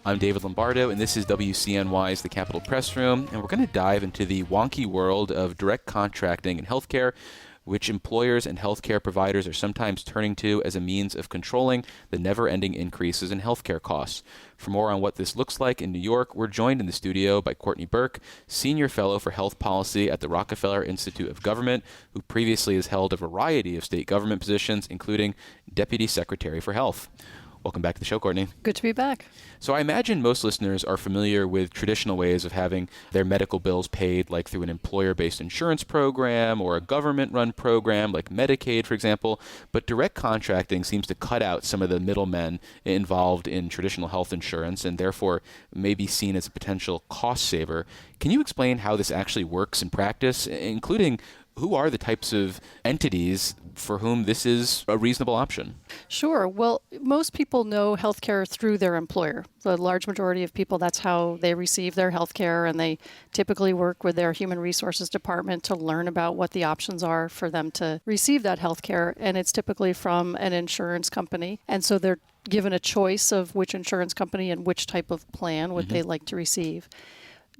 I'm David Lombardo, and this is WCNY's The Capitol Press Room, and we're going to dive into the wonky world of direct contracting in healthcare, which employers and healthcare providers are sometimes turning to as a means of controlling the never-ending increases in healthcare costs. For more on what this looks like in New York, we're joined in the studio by Courtney Burke, Senior Fellow for Health Policy at the Rockefeller Institute of Government, who previously has held a variety of state government positions, including Deputy Secretary for Health. Welcome back to the show, Courtney. Good to be back. So I imagine most listeners are familiar with traditional ways of having their medical bills paid, like through an employer-based insurance program or a government-run program like Medicaid, for example. But direct contracting seems to cut out some of the middlemen involved in traditional health insurance and therefore may be seen as a potential cost saver. Can you explain how this actually works in practice, including who are the types of entities for whom this is a reasonable option? Sure. Well, most people know healthcare through their employer. The large majority of people, that's how they receive their healthcare, and they typically work with their human resources department to learn about what the options are for them to receive that healthcare, and it's typically from an insurance company. And so they're given a choice of which insurance company and which type of plan would they like to receive.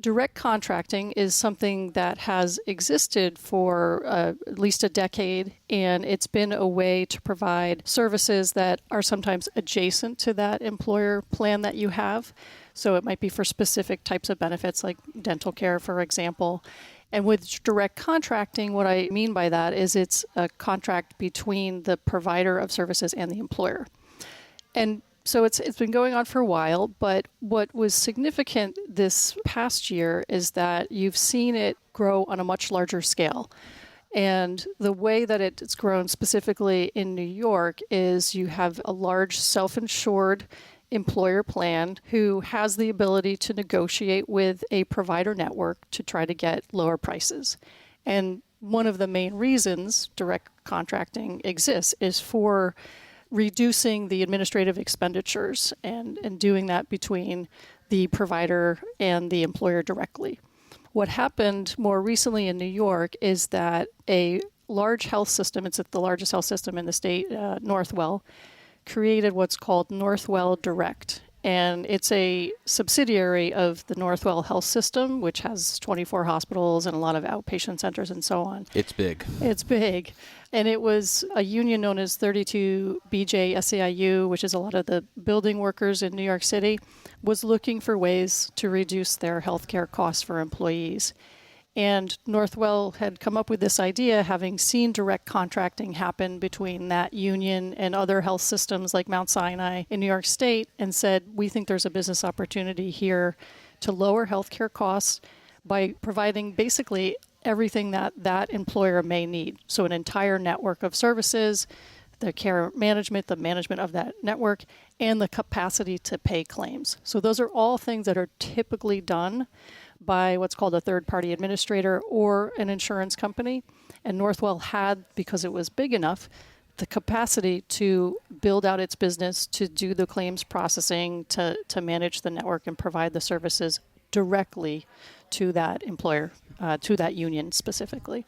Direct contracting is something that has existed for at least a decade, and it's been a way to provide services that are sometimes adjacent to that employer plan that you have. So it might be for specific types of benefits like dental care, for example. And with direct contracting, what I mean by that is it's a contract between the provider of services and the employer. And so it's been going on for a while, but what was significant this past year is that you've seen it grow on a much larger scale. And the way that it's grown specifically in New York is you have a large self-insured employer plan who has the ability to negotiate with a provider network to try to get lower prices. And one of the main reasons direct contracting exists is for reducing the administrative expenditures and doing that between the provider and the employer directly. What happened more recently in New York is that a large health system, it's the largest health system in the state, Northwell, created what's called Northwell Direct. And it's a subsidiary of the Northwell Health System, which has 24 hospitals and a lot of outpatient centers and so on. It's big. It's big. And it was a union known as 32BJ SEIU, which is a lot of the building workers in New York City, was looking for ways to reduce their healthcare costs for employees. And Northwell had come up with this idea, having seen direct contracting happen between that union and other health systems like Mount Sinai in New York State, and said, we think there's a business opportunity here to lower healthcare costs by providing basically everything that employer may need. So an entire network of services, the care management, the management of that network, and the capacity to pay claims. So those are all things that are typically done by what's called a third-party administrator or an insurance company. And Northwell had, because it was big enough, the capacity to build out its business, to do the claims processing, to manage the network and provide the services directly to that employer, to that union specifically.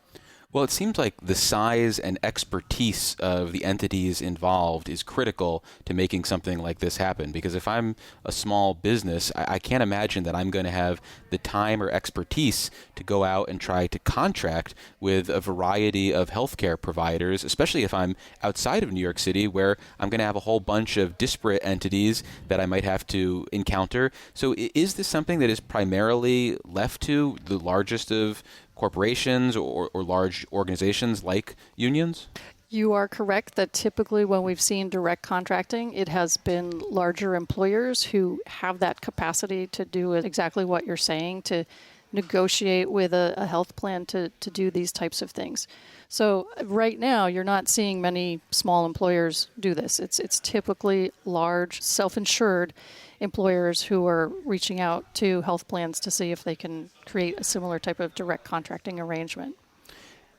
Well, it seems like the size and expertise of the entities involved is critical to making something like this happen. Because if I'm a small business, I can't imagine that I'm going to have the time or expertise to go out and try to contract with a variety of healthcare providers, especially if I'm outside of New York City, where I'm going to have a whole bunch of disparate entities that I might have to encounter. So is this something that is primarily left to the largest of corporations or large organizations like unions? You are correct that typically when we've seen direct contracting, it has been larger employers who have that capacity to do exactly what you're saying, to negotiate with a health plan to do these types of things. So right now, you're not seeing many small employers do this. It's typically large, self-insured employers who are reaching out to health plans to see if they can create a similar type of direct contracting arrangement.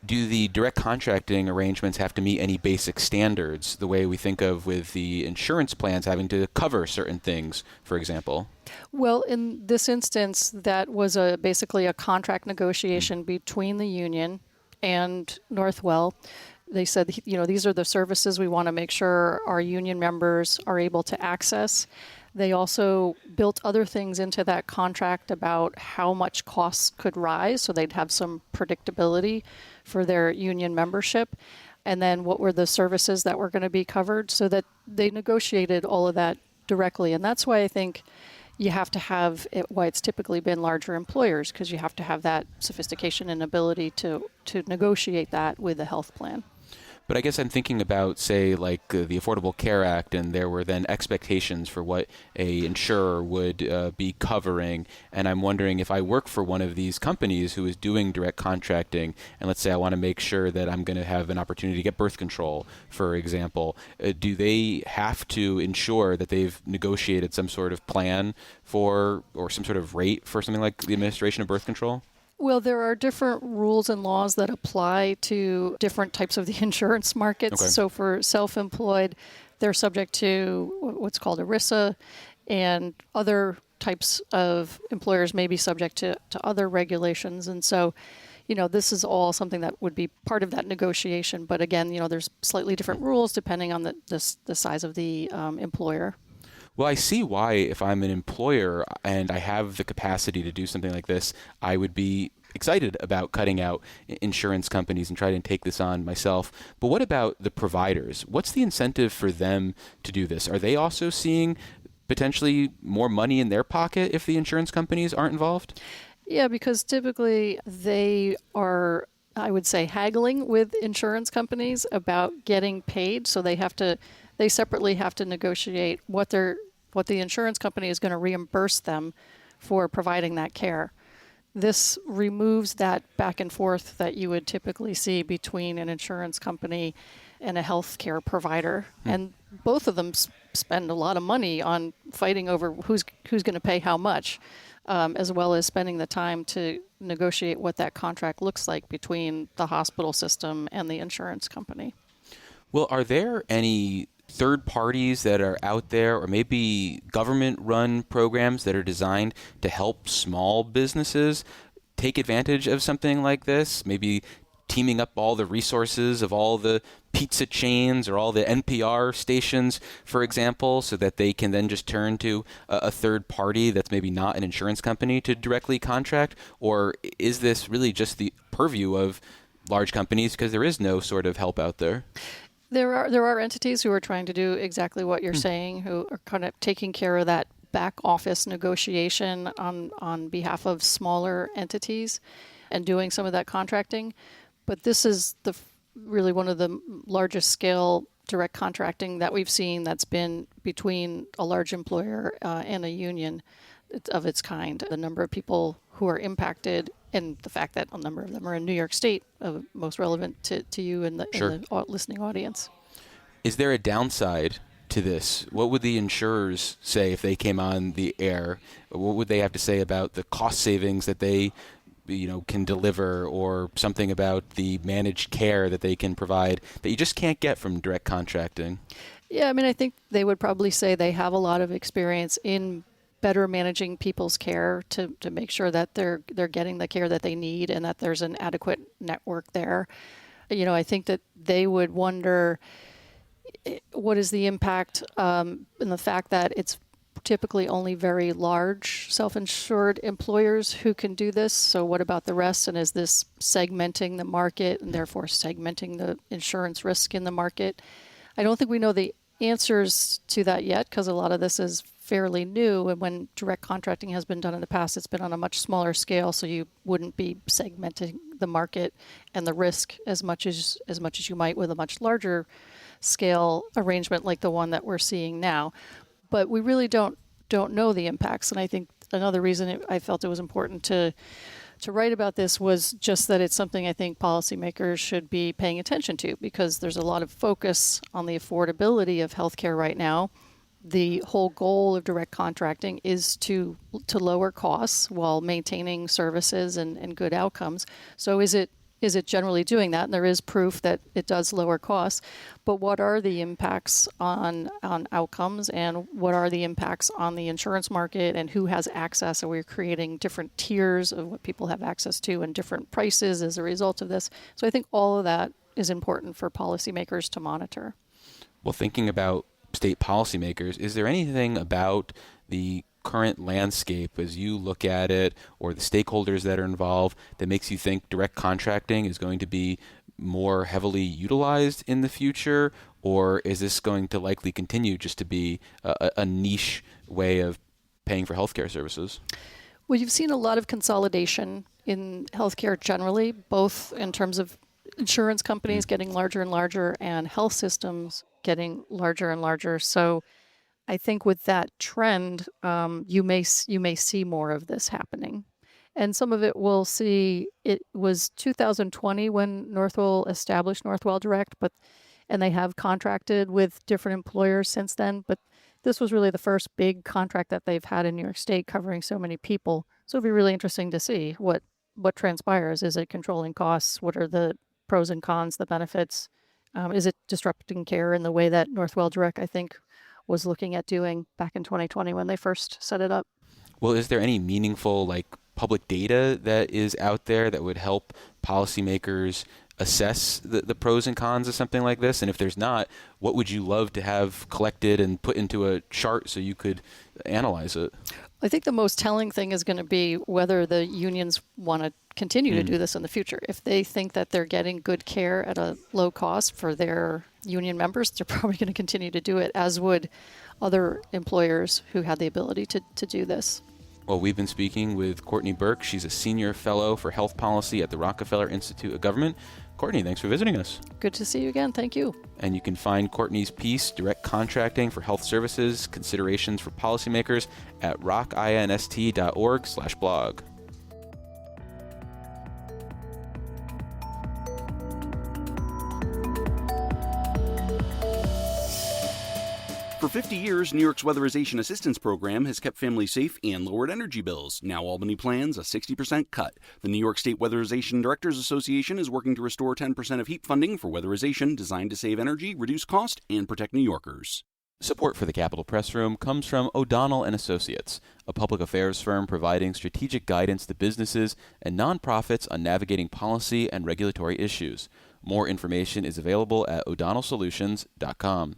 Do the direct contracting arrangements have to meet any basic standards, the way we think of with the insurance plans having to cover certain things, for example? Well, in this instance, that was basically a contract negotiation between the union and Northwell. They said, these are the services we want to make sure our union members are able to access. They also built other things into that contract about how much costs could rise, so they'd have some predictability for their union membership. And then what were the services that were going to be covered, so that they negotiated all of that directly. And that's why I think you have to have it, why it's typically been larger employers, because you have to have that sophistication and ability to negotiate that with the health plan. But I guess I'm thinking about, say, like the Affordable Care Act, and there were then expectations for what a insurer would be covering. And I'm wondering, if I work for one of these companies who is doing direct contracting, and let's say I want to make sure that I'm going to have an opportunity to get birth control, for example, do they have to ensure that they've negotiated some sort of plan for, or some sort of rate for something like the administration of birth control? Well, there are different rules and laws that apply to different types of the insurance markets. Okay. So for self-employed, they're subject to what's called ERISA, and other types of employers may be subject to other regulations. And so, this is all something that would be part of that negotiation. But again, there's slightly different rules depending on the size of the employer. Well, I see why, if I'm an employer and I have the capacity to do something like this, I would be excited about cutting out insurance companies and trying to take this on myself. But what about the providers? What's the incentive for them to do this? Are they also seeing potentially more money in their pocket if the insurance companies aren't involved? Yeah, because typically they are, I would say, haggling with insurance companies about getting paid. So they separately have to negotiate what the insurance company is going to reimburse them for providing that care. This removes that back and forth that you would typically see between an insurance company and a healthcare provider. And both of them spend a lot of money on fighting over who's going to pay how much, as well as spending the time to negotiate what that contract looks like between the hospital system and the insurance company. Well, are there any third parties that are out there, or maybe government-run programs that are designed to help small businesses take advantage of something like this? Maybe teaming up all the resources of all the pizza chains or all the NPR stations, for example, so that they can then just turn to a third party that's maybe not an insurance company to directly contract? Or is this really just the purview of large companies because there is no sort of help out there? There are entities who are trying to do exactly what you're saying, who are kind of taking care of that back office negotiation on behalf of smaller entities and doing some of that contracting. But this is really one of the largest scale direct contracting that we've seen that's been between a large employer and a union of its kind. The number of people who are impacted, and the fact that a number of them are in New York State, most relevant to you and Sure. in the listening audience. Is there a downside to this? What would the insurers say if they came on the air? What would they have to say about the cost savings that they can deliver, or something about the managed care that they can provide that you just can't get from direct contracting? Yeah, I mean, I think they would probably say they have a lot of experience in better managing people's care to make sure that they're getting the care that they need and that there's an adequate network there. I think that they would wonder what is the impact in the fact that it's typically only very large self-insured employers who can do this. So what about the rest? And is this segmenting the market and therefore segmenting the insurance risk in the market? I don't think we know the answers to that yet, because a lot of this is fairly new. And when direct contracting has been done in the past, it's been on a much smaller scale. So you wouldn't be segmenting the market and the risk as much as you might with a much larger scale arrangement like the one that we're seeing now. But we really don't know the impacts. And I think another reason I felt it was important to write about this was just that it's something I think policymakers should be paying attention to, because there's a lot of focus on the affordability of healthcare right now. The whole goal of direct contracting is to lower costs while maintaining services and good outcomes. So is it generally doing that? And there is proof that it does lower costs. But what are the impacts on outcomes, and what are the impacts on the insurance market, and who has access? Are we creating different tiers of what people have access to and different prices as a result of this? So I think all of that is important for policymakers to monitor. Well, thinking about state policymakers, is there anything about the current landscape as you look at it, or the stakeholders that are involved, that makes you think direct contracting is going to be more heavily utilized in the future, or is this going to likely continue just to be a niche way of paying for healthcare services? Well, you've seen a lot of consolidation in healthcare generally, both in terms of insurance companies getting larger and larger and health systems getting larger and larger. So I think with that trend, you may see more of this happening. And some of it we'll see. It was 2020 when Northwell established Northwell Direct, and they have contracted with different employers since then. But this was really the first big contract that they've had in New York State covering so many people. So it'll be really interesting to see what transpires. Is it controlling costs? What are the pros and cons, the benefits? Is it disrupting care in the way that Northwell Direct, I think, was looking at doing back in 2020 when they first set it up? Well, is there any meaningful public data that is out there that would help policymakers assess the pros and cons of something like this? And if there's not, what would you love to have collected and put into a chart so you could analyze it? I think the most telling thing is going to be whether the unions want to continue to do this in the future. If they think that they're getting good care at a low cost for their union members, they're probably going to continue to do it, as would other employers who had the ability to do this. Well, we've been speaking with Courtney Burke. She's a senior fellow for health policy at the Rockefeller Institute of Government. Courtney, thanks for visiting us. Good to see you again. Thank you. And you can find Courtney's piece, Direct Contracting for Health Services, Considerations for Policymakers, at rockinst.org/blog. For 50 years, New York's Weatherization Assistance Program has kept families safe and lowered energy bills. Now Albany plans a 60% cut. The New York State Weatherization Directors Association is working to restore 10% of HEAP funding for weatherization designed to save energy, reduce cost, and protect New Yorkers. Support for the Capitol Press Room comes from O'Donnell & Associates, a public affairs firm providing strategic guidance to businesses and nonprofits on navigating policy and regulatory issues. More information is available at o'donnellsolutions.com.